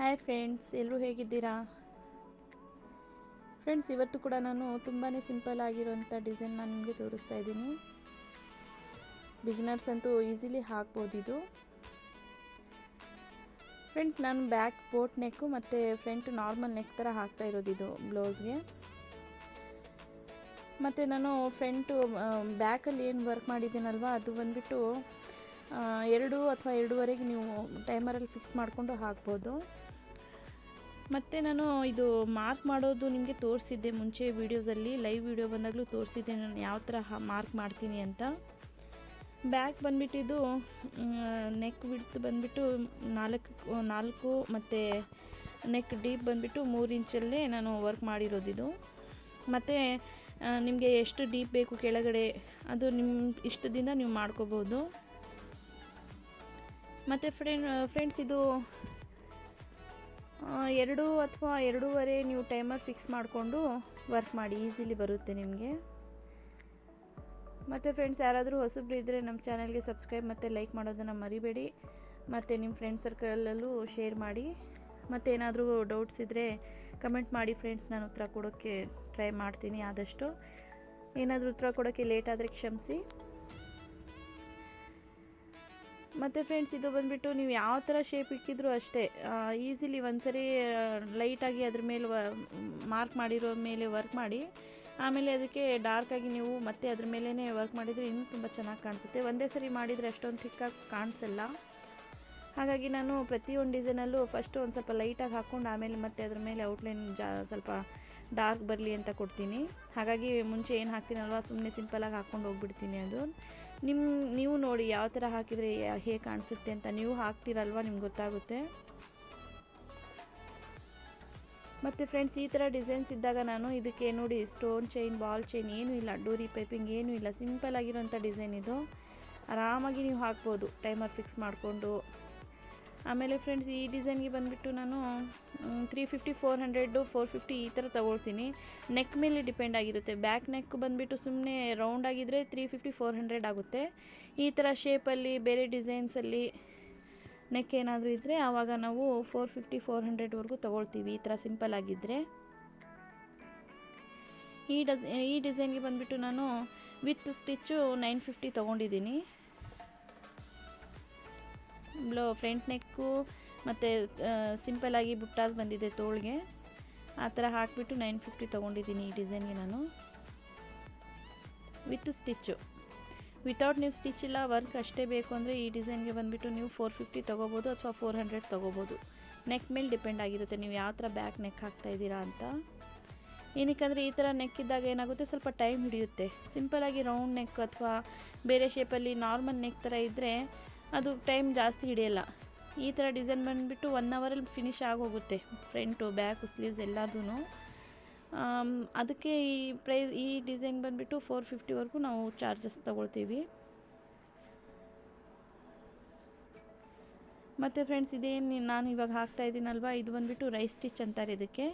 Hi friends, ಎಲ್ಲರೂ ಹೇಗಿದ್ದೀರಾ? Friends, ಇವತ್ತು ಕೂಡ ನಾನು ತುಂಬಾ ಸಿಂಪಲ್ ಆಗಿರುವಂಥ ಡಿಸೈನ್ ನಾನು ನಿಮಗೆ ತೋರಿಸ್ತಾ ಇದ್ದೀನಿ. ಬಿಗಿನರ್ಸ್ ಅಂತೂ ಈಸಿಲಿ ಹಾಕ್ಬೋದು ಇದು. ಫ್ರೆಂಡ್ಸ್, ನಾನು ಬ್ಯಾಕ್ ಬೋಟ್ ನೆಕ್ಕು ಮತ್ತು ಫ್ರಂಟ್ ನಾರ್ಮಲ್ ನೆಕ್ ಥರ ಹಾಕ್ತಾ ಇರೋದು ಇದು ಬ್ಲೌಸ್ಗೆ. ಮತ್ತು ನಾನು ಫ್ರಂಟು ಬ್ಯಾಕಲ್ಲಿ ಏನು ವರ್ಕ್ ಮಾಡಿದ್ದೀನಲ್ವ ಅದು ಬಂದುಬಿಟ್ಟು 2 ಅಥವಾ 2.5 ನೀವು ಟೈಮರಲ್ಲಿ ಫಿಕ್ಸ್ ಮಾಡಿಕೊಂಡು ಹಾಕ್ಬೋದು. ಮತ್ತು ನಾನು ಇದು ಮಾರ್ಕ್ ಮಾಡೋದು ನಿಮಗೆ ತೋರಿಸಿದ್ದೆ ಮುಂಚೆ ವೀಡಿಯೋಸಲ್ಲಿ, ಲೈವ್ ವಿಡಿಯೋ ಬಂದಾಗಲೂ ತೋರಿಸಿದ್ದೆ ನಾನು ಯಾವ ಥರ ಮಾರ್ಕ್ ಮಾಡ್ತೀನಿ ಅಂತ. ಬ್ಯಾಕ್ ಬಂದುಬಿಟ್ಟಿದ್ದು ನೆಕ್ ವಿಡ್ತ್ ಬಂದುಬಿಟ್ಟು 4 ಮತ್ತು ನೆಕ್ ಡೀಪ್ ಬಂದುಬಿಟ್ಟು 3 ಇಂಚಲ್ಲೇ ನಾನು ವರ್ಕ್ ಮಾಡಿರೋದಿದು. ಮತ್ತು ನಿಮಗೆ ಎಷ್ಟು ಡೀಪ್ ಬೇಕು ಕೆಳಗಡೆ ಅದು ನಿಮ್ಮ ಇಷ್ಟದಿಂದ ನೀವು ಮಾಡ್ಕೋಬೋದು. ಮತ್ತು ಫ್ರೆಂಡ್ಸ್ ಇದು 2 ಅಥವಾ 2.5 ನೀವು ಟೈಮರ್ ಫಿಕ್ಸ್ ಮಾಡಿಕೊಂಡು ವರ್ಕ್ ಮಾಡಿ, ಈಸಿಲಿ ಬರುತ್ತೆ ನಿಮಗೆ. ಮತ್ತು ಫ್ರೆಂಡ್ಸ್, ಯಾರಾದರೂ ಹೊಸಬ್ರು ಇದ್ದರೆ ನಮ್ಮ ಚಾನಲ್ಗೆ ಸಬ್ಸ್ಕ್ರೈಬ್ ಮತ್ತು ಲೈಕ್ ಮಾಡೋದನ್ನು ಮರಿಬೇಡಿ. ಮತ್ತು ನಿಮ್ಮ ಫ್ರೆಂಡ್ ಸರ್ಕಲಲ್ಲೂ ಶೇರ್ ಮಾಡಿ. ಮತ್ತು ಏನಾದರೂ ಡೌಟ್ಸ್ ಇದ್ದರೆ ಕಮೆಂಟ್ ಮಾಡಿ ಫ್ರೆಂಡ್ಸ್, ನಾನು ಉತ್ತರ ಕೊಡೋಕ್ಕೆ ಟ್ರೈ ಮಾಡ್ತೀನಿ ಆದಷ್ಟು. ಏನಾದರೂ ಉತ್ತರ ಕೊಡೋಕ್ಕೆ ಲೇಟ್ ಆದರೆ ಕ್ಷಮಿಸಿ. ಮತ್ತು ಫ್ರೆಂಡ್ಸ್, ಇದು ಬಂದುಬಿಟ್ಟು ನೀವು ಯಾವ ಥರ ಶೇಪ್ ಇಕ್ಕಿದ್ರೂ ಅಷ್ಟೇ, ಈಸಿಲಿ ಒಂದ್ಸರಿ ಲೈಟಾಗಿ ಅದ್ರ ಮೇಲೆ ಮಾರ್ಕ್ ಮಾಡಿರೋ ಮೇಲೆ ವರ್ಕ್ ಮಾಡಿ, ಆಮೇಲೆ ಅದಕ್ಕೆ ಡಾರ್ಕಾಗಿ ನೀವು ಮತ್ತೆ ಅದ್ರ ಮೇಲೇ ವರ್ಕ್ ಮಾಡಿದರೆ ಇನ್ನೂ ತುಂಬ ಚೆನ್ನಾಗಿ ಕಾಣಿಸುತ್ತೆ. ಒಂದೇ ಸರಿ ಮಾಡಿದರೆ ಅಷ್ಟೊಂದು ಥಿಕ್ಕಾಗಿ ಕಾಣಿಸಲ್ಲ. ಹಾಗಾಗಿ ನಾನು ಪ್ರತಿಯೊಂದು ಡಿಸೈನಲ್ಲೂ ಫಸ್ಟು ಒಂದು ಸ್ವಲ್ಪ ಲೈಟಾಗಿ ಹಾಕ್ಕೊಂಡು ಆಮೇಲೆ ಮತ್ತೆ ಅದ್ರ ಮೇಲೆ ಔಟ್ಲೈನ್ ಸ್ವಲ್ಪ ಡಾರ್ಕ್ ಬರಲಿ ಅಂತ ಕೊಡ್ತೀನಿ. ಹಾಗಾಗಿ ಮುಂಚೆ ಏನು ಹಾಕ್ತೀನಲ್ವ ಸುಮ್ಮನೆ ಸಿಂಪಲಾಗಿ ಹಾಕ್ಕೊಂಡು ಹೋಗ್ಬಿಡ್ತೀನಿ. ಅದು ನೀವು ನೋಡಿ ಯಾವ ಥರ ಹಾಕಿದರೆ ಹೇಗೆ ಕಾಣಿಸುತ್ತೆ ಅಂತ. ನೀವು ಹಾಕ್ತೀರಲ್ವ ನಿಮ್ಗೆ ಗೊತ್ತಾಗುತ್ತೆ. ಮತ್ತು ಫ್ರೆಂಡ್ಸ್, ಈ ಥರ ಡಿಸೈನ್ಸ್ ಇದ್ದಾಗ ನಾನು ಇದಕ್ಕೆ ನೋಡಿ ಸ್ಟೋನ್ ಚೈನ್, ಬಾಲ್ ಚೈನ್ ಏನೂ ಇಲ್ಲ, ಡೋರಿ ಪೈಪಿಂಗ್ ಏನೂ ಇಲ್ಲ, ಸಿಂಪಲ್ ಆಗಿರೋಂಥ ಡಿಸೈನ್ ಇದು. ಆರಾಮಾಗಿ ನೀವು ಹಾಕ್ಬೋದು ಟೈಮರ್ ಫಿಕ್ಸ್ ಮಾಡಿಕೊಂಡು. ಆಮೇಲೆ ಫ್ರೆಂಡ್ಸ್, ಈ ಡಿಸೈನ್ಗೆ ಬಂದುಬಿಟ್ಟು ನಾನು 350, 400, 450 ಈ ಥರ ತೊಗೊಳ್ತೀನಿ. ನೆಕ್ ಮೇಲೆ ಡಿಪೆಂಡ್ ಆಗಿರುತ್ತೆ. ಬ್ಯಾಕ್ ನೆಕ್ ಬಂದುಬಿಟ್ಟು ಸುಮ್ಮನೆ ರೌಂಡ್ ಆಗಿದ್ದರೆ 350, 400 ಆಗುತ್ತೆ. ಈ ಥರ ಶೇಪಲ್ಲಿ ಬೇರೆ ಡಿಸೈನ್ಸಲ್ಲಿ ನೆಕ್ ಏನಾದರೂ ಇದ್ದರೆ ಆವಾಗ ನಾವು 450, 400ವರೆಗೂ ತೊಗೊಳ್ತೀವಿ, ಈ ಥರ ಸಿಂಪಲ್ ಆಗಿದ್ದರೆ. ಈ ಡಿಸೈನ್ಗೆ ಬಂದುಬಿಟ್ಟು ನಾನು ವಿತ್ ಸ್ಟಿಚ್ಚು 950 ತೊಗೊಂಡಿದ್ದೀನಿ. ಫ್ರಂಟ್ ನೆಕ್ಕು ಮತ್ತು ಸಿಂಪಲಾಗಿ ಬುಟ್ಟಾಸ್ ಬಂದಿದೆ ತೋಳಿಗೆ, ಆ ಥರ ಹಾಕಿಬಿಟ್ಟು 950 ತೊಗೊಂಡಿದ್ದೀನಿ ಈ ಡಿಸೈನ್ಗೆ ನಾನು. ವಿತ್ ಸ್ಟಿಚ್ಚು, ವಿತೌಟ್ ನೀವು ಸ್ಟಿಚ್ ಇಲ್ಲ ವರ್ಕ್ ಅಷ್ಟೇ ಬೇಕು ಅಂದರೆ ಈ ಡಿಸೈನ್ಗೆ ಬಂದುಬಿಟ್ಟು ನೀವು 450 ತೊಗೋಬೋದು ಅಥವಾ 400 ತೊಗೋಬೋದು. ನೆಕ್ ಮೇಲೆ ಡಿಪೆಂಡ್ ಆಗಿರುತ್ತೆ ನೀವು ಯಾವ ಥರ ಬ್ಯಾಕ್ ನೆಕ್ ಹಾಕ್ತಾಯಿದ್ದೀರಾ ಅಂತ. ಏನಕ್ಕೆ ಈ ಥರ ನೆಕ್ ಇದ್ದಾಗ ಏನಾಗುತ್ತೆ, ಸ್ವಲ್ಪ ಟೈಮ್ ಹಿಡಿಯುತ್ತೆ. ಸಿಂಪಲಾಗಿ ರೌಂಡ್ ನೆಕ್ ಅಥವಾ ಬೇರೆ ಶೇಪಲ್ಲಿ ನಾರ್ಮಲ್ ನೆಕ್ ಥರ ಇದ್ದರೆ ಅದು ಟೈಮ್ ಜಾಸ್ತಿ ಹಿಡಿಯಲ್ಲ. ಈ ಥರ ಡಿಸೈನ್ ಬಂದುಬಿಟ್ಟು 1 ಅವರಲ್ಲಿ ಫಿನಿಶ್ ಆಗೋಗುತ್ತೆ, ಫ್ರಂಟು ಬ್ಯಾಕು ಸ್ಲೀವ್ಸ್ ಎಲ್ಲದೂ. ಅದಕ್ಕೆ ಈ ಡಿಸೈನ್ ಬಂದುಬಿಟ್ಟು 450ವರೆಗೂ ನಾವು ಚಾರ್ಜಸ್ ತೊಗೊಳ್ತೀವಿ. ಮತ್ತು ಫ್ರೆಂಡ್ಸ್, ಇದೇನು ನಾನು ಇವಾಗ ಹಾಕ್ತಾಯಿದ್ದೀನಲ್ವ ಇದು ಬಂದುಬಿಟ್ಟು ರೈಸ್ ಸ್ಟಿಚ್ ಅಂತಾರೆ ಇದಕ್ಕೆ.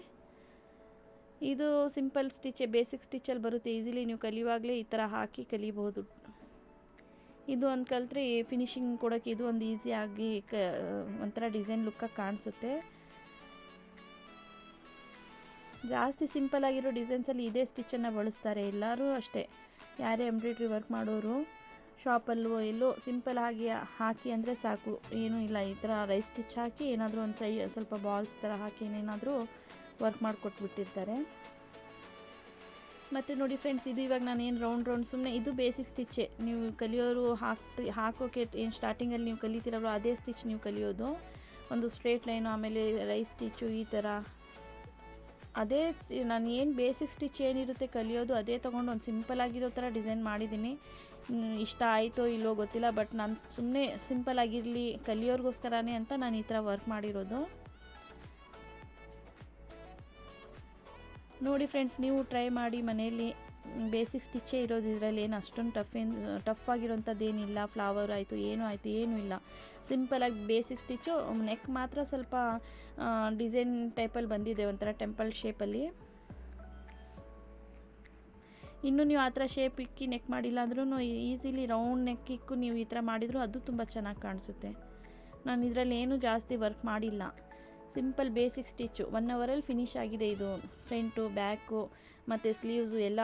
ಇದು ಸಿಂಪಲ್ ಸ್ಟಿಚ್, ಬೇಸಿಕ್ ಸ್ಟಿಚ್ಚಲ್ಲಿ ಬರುತ್ತೆ. ಈಸಿಲಿ ನೀವು ಕಲಿಯುವಾಗಲೇ ಈ ಥರ ಹಾಕಿ ಕಲಿಬೋದು. ಇದು ಒಂದು ಕಲಿತ್ರೆ ಫಿನಿಶಿಂಗ್ ಕೊಡೋಕ್ಕೆ ಇದು ಒಂದು ಈಸಿಯಾಗಿ ಒಂಥರ ಡಿಸೈನ್ ಲುಕ್ಕಾಗಿ ಕಾಣಿಸುತ್ತೆ. ಜಾಸ್ತಿ ಸಿಂಪಲಾಗಿರೋ ಡಿಸೈನ್ಸಲ್ಲಿ ಇದೇ ಸ್ಟಿಚ್ಚನ್ನು ಬಳಸ್ತಾರೆ ಎಲ್ಲರೂ ಅಷ್ಟೇ. ಯಾರೇ ಎಂಬ್ರಾಯ್ಡ್ರಿ ವರ್ಕ್ ಮಾಡೋರು ಶಾಪಲ್ಲೂ ಎಲ್ಲೋ ಸಿಂಪಲ್ ಆಗಿ ಹಾಕಿ ಅಂದರೆ ಸಾಕು, ಏನೂ ಇಲ್ಲ. ಈ ಥರ ರೈಸ್ ಸ್ಟಿಚ್ ಹಾಕಿ ಏನಾದರೂ ಒಂದು ಸ್ವಲ್ಪ ಬಾಲ್ಸ್ ಥರ ಹಾಕಿ ಏನೇನಾದರೂ ವರ್ಕ್ ಮಾಡಿಕೊಟ್ಬಿಟ್ಟಿರ್ತಾರೆ. ಮತ್ತು ನೋಡಿ ಫ್ರೆಂಡ್ಸ್, ಇದು ಇವಾಗ ನಾನು ಏನು ರೌಂಡ್ ಸುಮ್ಮನೆ ಇದು ಬೇಸಿಕ್ ಸ್ಟಿಚ್ಚೇ. ನೀವು ಕಲಿಯೋರು ಹಾಕೋಕ್ಕೆ ಏನು ಸ್ಟಾರ್ಟಿಂಗಲ್ಲಿ ನೀವು ಕಲಿತೀರಲ್ವ ಅದೇ ಸ್ಟಿಚ್ ನೀವು ಕಲಿಯೋದು. ಒಂದು ಸ್ಟ್ರೇಟ್ ಲೈನು, ಆಮೇಲೆ ರೈಸ್ ಸ್ಟಿಚ್ಚು, ಈ ಥರ ಅದೇ ನಾನು ಏನು ಬೇಸಿಕ್ ಸ್ಟಿಚ್ ಏನಿರುತ್ತೆ ಕಲಿಯೋದು ಅದೇ ತೊಗೊಂಡು ಒಂದು ಸಿಂಪಲ್ ಆಗಿರೋ ಥರ ಡಿಸೈನ್ ಮಾಡಿದ್ದೀನಿ. ಇಷ್ಟ ಆಯಿತೋ ಇಲ್ಲೋ ಗೊತ್ತಿಲ್ಲ, ಬಟ್ ನಾನು ಸುಮ್ಮನೆ ಸಿಂಪಲ್ ಆಗಿರಲಿ ಕಲಿಯೋರಿಗೋಸ್ಕರನೇ ಅಂತ ನಾನು ಈ ಥರ ವರ್ಕ್ ಮಾಡಿರೋದು. ನೋಡಿ ಫ್ರೆಂಡ್ಸ್, ನೀವು ಟ್ರೈ ಮಾಡಿ ಮನೆಯಲ್ಲಿ. ಬೇಸಿಕ್ ಸ್ಟಿಚ್ಚೇ ಇರೋದು ಇದರಲ್ಲಿ, ಏನು ಅಷ್ಟೊಂದು ಟಫ್ ಆಗಿರೋಂಥದ್ದೇನಿಲ್ಲ. ಫ್ಲವರ್ ಆಯಿತು ಏನೂ ಇಲ್ಲ, ಸಿಂಪಲಾಗಿ ಬೇಸಿಕ್ ಸ್ಟಿಚ್ಚು. ನೆಕ್ ಮಾತ್ರ ಸ್ವಲ್ಪ ಡಿಸೈನ್ ಟೈಪಲ್ಲಿ ಬಂದಿದೆ, ಒಂಥರ ಟೆಂಪಲ್ ಶೇಪಲ್ಲಿ. ಇನ್ನೂ ನೀವು ಆ ಥರ ಶೇಪ್ ಇಕ್ಕಿ ನೆಕ್ ಮಾಡಿಲ್ಲ ಅಂದ್ರೂ ಈಸಿಲಿ ರೌಂಡ್ ನೆಕ್ ಇಕ್ಕು ನೀವು ಈ ಥರ ಮಾಡಿದರೂ ಅದು ತುಂಬ ಚೆನ್ನಾಗಿ ಕಾಣಿಸುತ್ತೆ. ನಾನು ಇದರಲ್ಲಿ ಏನೂ ಜಾಸ್ತಿ ವರ್ಕ್ ಮಾಡಿಲ್ಲ. ಸಿಂಪಲ್ ಬೇಸಿಕ್ ಸ್ಟಿಚ್ಚು 1 ಅವರಲ್ಲಿ ಫಿನಿಶ್ ಆಗಿದೆ ಇದು, ಫ್ರಂಟು ಬ್ಯಾಕು ಮತ್ತು ಸ್ಲೀವ್ಸು ಎಲ್ಲ.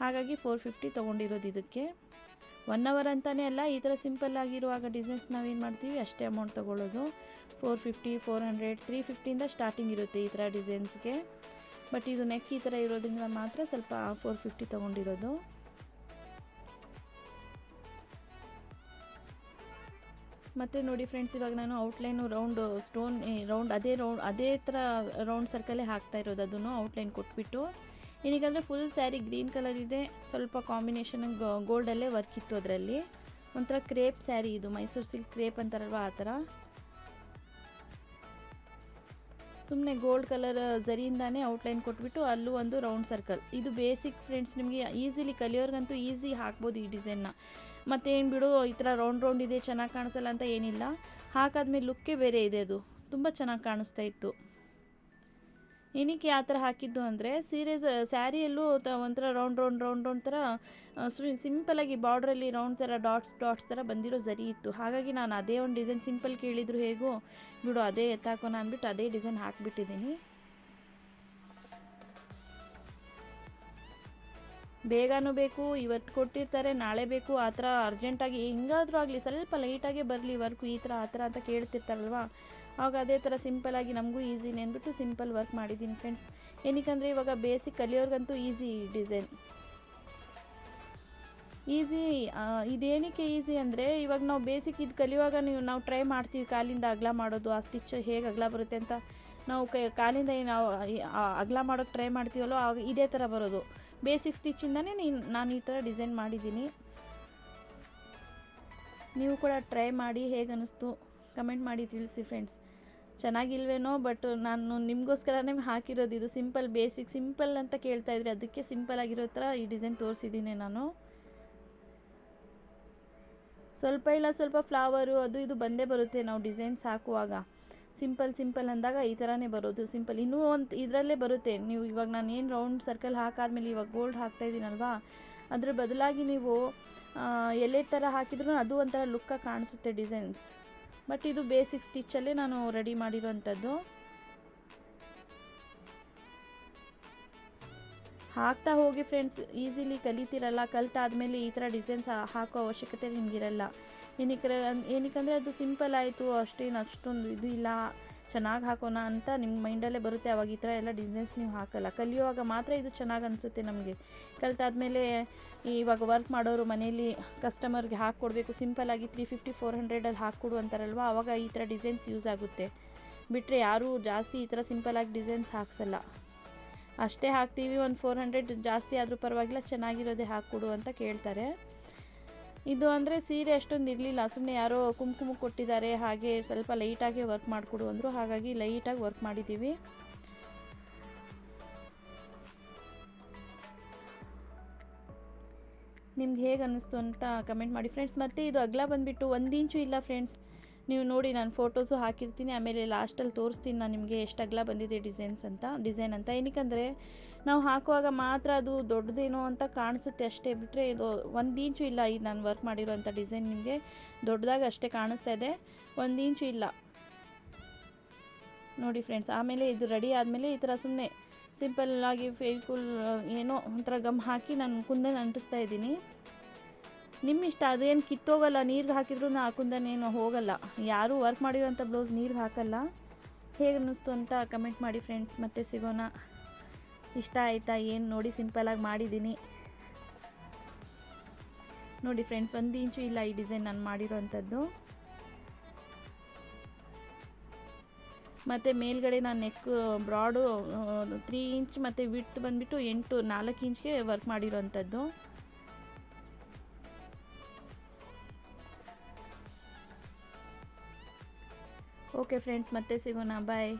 ಹಾಗಾಗಿ 450 ತೊಗೊಂಡಿರೋದು ಇದಕ್ಕೆ. 1 ಅವರ್ ಅಂತಲೇ ಅಲ್ಲ, ಈ ಥರ ಸಿಂಪಲ್ ಆಗಿರುವಾಗ ಡಿಸೈನ್ಸ್ ನಾವೇನು ಮಾಡ್ತೀವಿ ಅಷ್ಟೇ ಅಮೌಂಟ್ ತೊಗೊಳ್ಳೋದು. 450, 400, 350ಇಂದ ಸ್ಟಾರ್ಟಿಂಗ್ ಇರುತ್ತೆ ಈ ಥರ ಡಿಸೈನ್ಸ್ಗೆ. ಬಟ್ ಇದು ನೆಕ್ ಈ ಥರ ಇರೋದ್ರಿಂದ ಮಾತ್ರ ಸ್ವಲ್ಪ 450 ತೊಗೊಂಡಿರೋದು. ಮತ್ತು ನೋಡಿ ಫ್ರೆಂಡ್ಸ್, ಇವಾಗ ನಾನು ಔಟ್ಲೈನು ರೌಂಡ್ ಸ್ಟೋನ್ ಅದೇ ಥರ ರೌಂಡ್ ಸರ್ಕಲೇ ಹಾಕ್ತಾ ಇರೋದು. ಅದನ್ನು ಔಟ್ಲೈನ್ ಕೊಟ್ಬಿಟ್ಟು, ಏನಕ್ಕಂದರೆ ಫುಲ್ ಸ್ಯಾರಿ ಗ್ರೀನ್ ಕಲರ್ ಇದೆ, ಸ್ವಲ್ಪ ಕಾಂಬಿನೇಷನ್ ಗೋಲ್ಡಲ್ಲೇ ವರ್ಕ್ ಇತ್ತು. ಅದರಲ್ಲಿ ಒಂಥರ ಕ್ರೇಪ್ ಸ್ಯಾರಿ ಇದು, ಮೈಸೂರು ಸಿಲ್ಕ್ ಕ್ರೇಪ್ ಅಂತಾರಲ್ವ ಆ ಥರ. ಸುಮ್ಮನೆ ಗೋಲ್ಡ್ ಕಲರ್ ಝರಿಯಿಂದಾನೇ ಔಟ್ಲೈನ್ ಕೊಟ್ಬಿಟ್ಟು ಅಲ್ಲೂ ಒಂದು ರೌಂಡ್ ಸರ್ಕಲ್. ಇದು ಬೇಸಿಕ್ ಫ್ರೆಂಡ್ಸ್, ನಿಮಗೆ ಈಸಿಲಿ ಕಲಿಯೋರ್ಗಂತೂ ಈಸಿ ಹಾಕ್ಬೋದು ಈ ಡಿಸೈನ್ನ. ಮತ್ತೇನು ಬಿಡು ಈ ಥರ ರೌಂಡ್ ಇದೆ ಚೆನ್ನಾಗಿ ಕಾಣಿಸಲ್ಲ ಅಂತ ಏನಿಲ್ಲ, ಹಾಕಾದ್ಮೇಲೆ ಲುಕ್ಕೇ ಬೇರೆ ಇದೆ, ಅದು ತುಂಬ ಚೆನ್ನಾಗಿ ಕಾಣಿಸ್ತಾ ಇತ್ತು. ಏನಕ್ಕೆ ಆ ಥರ ಹಾಕಿದ್ದು ಅಂದರೆ ಸ್ಯಾರಿಯಲ್ಲೂ ಒಂಥರ ರೌಂಡ್ ಥರ ಸಿಂಪಲಾಗಿ ಬಾರ್ಡ್ರಲ್ಲಿ ರೌಂಡ್ ಥರ ಡಾಟ್ಸ್ ಥರ ಬಂದಿರೋ ಝರಿ ಇತ್ತು. ಹಾಗಾಗಿ ನಾನು ಅದೇ ಒಂದು ಡಿಸೈನ್ ಸಿಂಪಲ್ ಕೇಳಿದ್ರು ಹೇಗೂ ಬಿಡು ಅದೇ ಎತ್ತಾಕೋಣ ಅಂದ್ಬಿಟ್ಟು ಅದೇ ಡಿಸೈನ್ ಹಾಕಿಬಿಟ್ಟಿದ್ದೀನಿ. ಬೇಗನೂ ಬೇಕು, ಇವತ್ತು ಕೊಟ್ಟಿರ್ತಾರೆ ನಾಳೆ ಬೇಕು, ಆ ಥರ ಅರ್ಜೆಂಟಾಗಿ ಹೆಂಗಾದರೂ ಆಗಲಿ ಸ್ವಲ್ಪ ಲೈಟಾಗೇ ಬರಲಿ ವರ್ಕು ಈ ಥರ ಆ ಥರ ಅಂತ ಕೇಳ್ತಿರ್ತಾರಲ್ವ. ಆವಾಗ ಅದೇ ಥರ ಸಿಂಪಲಾಗಿ ನಮಗೂ ಈಸಿನೇ ಅಂದ್ಬಿಟ್ಟು ಸಿಂಪಲ್ ವರ್ಕ್ ಮಾಡಿದ್ದೀನಿ ಫ್ರೆಂಡ್ಸ್. ಏನಕ್ಕಂದರೆ ಇವಾಗ ಬೇಸಿಕ್ ಕಲಿಯೋರ್ಗಂತೂ ಈಸಿ ಡಿಸೈನ್. ಈಸಿ ಇದೇನಕ್ಕೆ ಈಸಿ ಅಂದರೆ, ಇವಾಗ ನಾವು ಬೇಸಿಕ್ ಇದು ಕಲಿಯುವಾಗ ನಾವು ಟ್ರೈ ಮಾಡ್ತೀವಿ ಕಾಲಿಂದ ಅಗಲ ಮಾಡೋದು, ಆ ಸ್ಟಿಚ್ ಹೇಗೆ ಅಗಲ ಬರುತ್ತೆ ಅಂತ ನಾವು ಕಾಲಿಂದ ನಾವು ಅಗಲ ಮಾಡೋಕ್ಕೆ ಟ್ರೈ ಮಾಡ್ತೀವಲ್ಲೋ ಆಗ ಇದೇ ಥರ ಬರೋದು. ಬೇಸಿಕ್ ಸ್ಟಿಚ್ಚಿಂದನೇ ನಾನು ಈ ಥರ ಡಿಸೈನ್ ಮಾಡಿದ್ದೀನಿ. ನೀವು ಕೂಡ ಟ್ರೈ ಮಾಡಿ ಹೇಗೆ ಅನ್ನಿಸ್ತು ಕಮೆಂಟ್ ಮಾಡಿ ತಿಳಿಸಿ ಫ್ರೆಂಡ್ಸ್. ಚೆನ್ನಾಗಿಲ್ವೇನೋ, ಬಟ್ ನಾನು ನಿಮಗೋಸ್ಕರನೇ ಹಾಕಿರೋದು. ಇದು ಸಿಂಪಲ್ ಬೇಸಿಕ್ ಸಿಂಪಲ್ ಅಂತ ಕೇಳ್ತಾಯಿದ್ರೆ ಅದಕ್ಕೆ ಸಿಂಪಲ್ ಆಗಿರೋ ಥರ ಈ ಡಿಸೈನ್ ತೋರಿಸಿದ್ದೀನಿ ನಾನು. ಸ್ವಲ್ಪ ಇಲ್ಲ ಸ್ವಲ್ಪ ಫ್ಲವರು ಅದು ಇದು ಬಂದೇ ಬರುತ್ತೆ ನಾವು ಡಿಸೈನ್ಸ್ ಹಾಕುವಾಗ. ಸಿಂಪಲ್ ಅಂದಾಗ ಈ ಥರನೇ ಬರೋದು. ಸಿಂಪಲ್ ಇನ್ನೂ ಒಂದು ಇದರಲ್ಲೇ ಬರುತ್ತೆ. ನೀವು ಇವಾಗ ನಾನು ಏನು ರೌಂಡ್ ಸರ್ಕಲ್ ಹಾಕಾದ್ಮೇಲೆ ಇವಾಗ ಗೋಲ್ಡ್ ಹಾಕ್ತಾಯಿದ್ದೀನಲ್ವಾ, ಅದ್ರ ಬದಲಾಗಿ ನೀವು ಎಲ್ಲೇ ಥರ ಹಾಕಿದ್ರೂ ಅದು ಒಂಥರ ಲುಕ್ಕಾಗಿ ಕಾಣಿಸುತ್ತೆ ಡಿಸೈನ್ಸ್. ಬಟ್ ಇದು ಬೇಸಿಕ್ ಸ್ಟಿಚ್ಚಲ್ಲೇ ನಾನು ರೆಡಿ ಮಾಡಿರೋವಂಥದ್ದು. ಹಾಕ್ತಾ ಹೋಗಿ ಫ್ರೆಂಡ್ಸ್, ಈಸಿಲಿ ಕಲಿತೀರಲ್ಲ, ಕಲಿತಾದ್ಮೇಲೆ ಈ ಥರ ಡಿಸೈನ್ಸ್ ಹಾಕೋ ಅವಶ್ಯಕತೆ ನಿಮಗಿರಲ್ಲ. ಏನಕ್ಕಂದರೆ ಅದು ಸಿಂಪಲ್ ಆಯಿತು ಅಷ್ಟೊಂದು ಇದು ಇಲ್ಲ, ಚೆನ್ನಾಗಿ ಹಾಕೋಣ ಅಂತ ನಿಮ್ಮ ಮೈಂಡಲ್ಲೇ ಬರುತ್ತೆ. ಅವಾಗ ಈ ಥರ ಎಲ್ಲ ಡಿಸೈನ್ಸ್ ನೀವು ಹಾಕಲ್ಲ. ಕಲಿಯುವಾಗ ಮಾತ್ರ ಇದು ಚೆನ್ನಾಗಿ ಅನಿಸುತ್ತೆ ನಮಗೆ. ಕಲಿತಾದ್ಮೇಲೆ ಇವಾಗ ವರ್ಕ್ ಮಾಡೋರು ಮನೇಲಿ ಕಸ್ಟಮರ್ಗೆ ಹಾಕ್ಕೊಡ್ಬೇಕು, ಸಿಂಪಲಾಗಿ 350, 400 ಹಾಕ್ಕೊಡು ಅಂತಾರಲ್ವ, ಆವಾಗ ಈ ಥರ ಡಿಸೈನ್ಸ್ ಯೂಸ್ ಆಗುತ್ತೆ. ಬಿಟ್ಟರೆ ಯಾರೂ ಜಾಸ್ತಿ ಈ ಥರ ಸಿಂಪಲಾಗಿ ಡಿಸೈನ್ಸ್ ಹಾಕ್ಸಲ್ಲ. ಅಷ್ಟೇ ಹಾಕ್ತೀವಿ, ಒಂದು 400 ಜಾಸ್ತಿ ಆದರೂ ಪರವಾಗಿಲ್ಲ, ಚೆನ್ನಾಗಿರೋದೇ ಹಾಕ್ಕೊಡು ಅಂತ ಕೇಳ್ತಾರೆ. ಇದು ಅಂದರೆ ಸೀರೆ ಅಷ್ಟೊಂದು ಇರಲಿಲ್ಲ, ಸುಮ್ಮನೆ ಯಾರೋ ಕುಂಕುಮ ಕೊಟ್ಟಿದ್ದಾರೆ, ಹಾಗೆ ಸ್ವಲ್ಪ ಲೈಟಾಗಿ ವರ್ಕ್ ಮಾಡಿಕೊಡು ಅಂದರು. ಹಾಗಾಗಿ ಲೈಟಾಗಿ ವರ್ಕ್ ಮಾಡಿದ್ದೀವಿ. ನಿಮ್ಗೆ ಹೇಗೆ ಅನ್ನಿಸ್ತು ಅಂತ ಕಮೆಂಟ್ ಮಾಡಿ ಫ್ರೆಂಡ್ಸ್. ಮತ್ತು ಇದು ಅಗಲ ಬಂದುಬಿಟ್ಟು 1 ಇಂಚು ಇಲ್ಲ ಫ್ರೆಂಡ್ಸ್. ನೀವು ನೋಡಿ, ನಾನು ಫೋಟೋಸು ಹಾಕಿರ್ತೀನಿ, ಆಮೇಲೆ ಲಾಸ್ಟಲ್ಲಿ ತೋರಿಸ್ತೀನಿ ನಾನು ನಿಮಗೆ ಎಷ್ಟು ಅಗಲ ಬಂದಿದೆ ಡಿಸೈನ್ ಅಂತ. ಏನಕ್ಕಂದರೆ ನಾವು ಹಾಕುವಾಗ ಮಾತ್ರ ಅದು ದೊಡ್ಡದೇನೋ ಅಂತ ಕಾಣಿಸುತ್ತೆ ಅಷ್ಟೇ, ಬಿಟ್ಟರೆ ಇದು 1 ಇಂಚು ಇಲ್ಲ. ಇದು ನಾನು ವರ್ಕ್ ಮಾಡಿರೋಂಥ ಡಿಸೈನ್ ನಿಮಗೆ ದೊಡ್ಡದಾಗಿ ಅಷ್ಟೇ ಕಾಣಿಸ್ತಾ ಇದೆ, 1 ಇಂಚು ಇಲ್ಲ ನೋಡಿ ಫ್ರೆಂಡ್ಸ್. ಆಮೇಲೆ ಇದು ರೆಡಿ ಆದಮೇಲೆ ಈ ಥರ ಸುಮ್ಮನೆ ಸಿಂಪಲ್ಲಾಗಿ ಫೇವಿಕೂಲ್ ಏನೋ ಒಂಥರ ಗಮ್ ಹಾಕಿ ನಾನು ಕುಂದನ್ ಅಂಟಿಸ್ತಾ ಇದ್ದೀನಿ. ನಿಮ್ಮ ಇಷ್ಟ, ಅದೇನು ಕಿತ್ತೋಗಲ್ಲ, ನೀರಿಗೆ ಹಾಕಿದ್ರೂ ಆ ಕುಂದನೇನು ಹೋಗಲ್ಲ. ಯಾರೂ ವರ್ಕ್ ಮಾಡಿರೋಂಥ ಬ್ಲೌಸ್ ನೀರಿಗೆ ಹಾಕಲ್ಲ. ಹೇಗೆ ಅನ್ನಿಸ್ತು ಅಂತ ಕಮೆಂಟ್ ಮಾಡಿ ಫ್ರೆಂಡ್ಸ್. ಮತ್ತೆ ಸಿಗೋಣ. ಇಷ್ಟ ಆಯಿತಾ ಏನು ನೋಡಿ, ಸಿಂಪಲಾಗಿ ಮಾಡಿದ್ದೀನಿ ನೋಡಿ ಫ್ರೆಂಡ್ಸ್. 1 ಇಂಚು ಇಲ್ಲ ಈ ಡಿಸೈನ್ ನಾನು ಮಾಡಿರೋವಂಥದ್ದು. ಮತ್ತು ಮೇಲ್ಗಡೆ ನಾನು ನೆಕ್ ಬ್ರಾಡು 3 ಇಂಚ್ ಮತ್ತು ವಿಡ್ತ್ ಬಂದುಬಿಟ್ಟು 4 ಇಂಚ್ಗೆ ವರ್ಕ್ ಮಾಡಿರೋವಂಥದ್ದು. ಓಕೆ ಫ್ರೆಂಡ್ಸ್, ಮತ್ತೆ ಸಿಗೋಣ, ಬಾಯ್.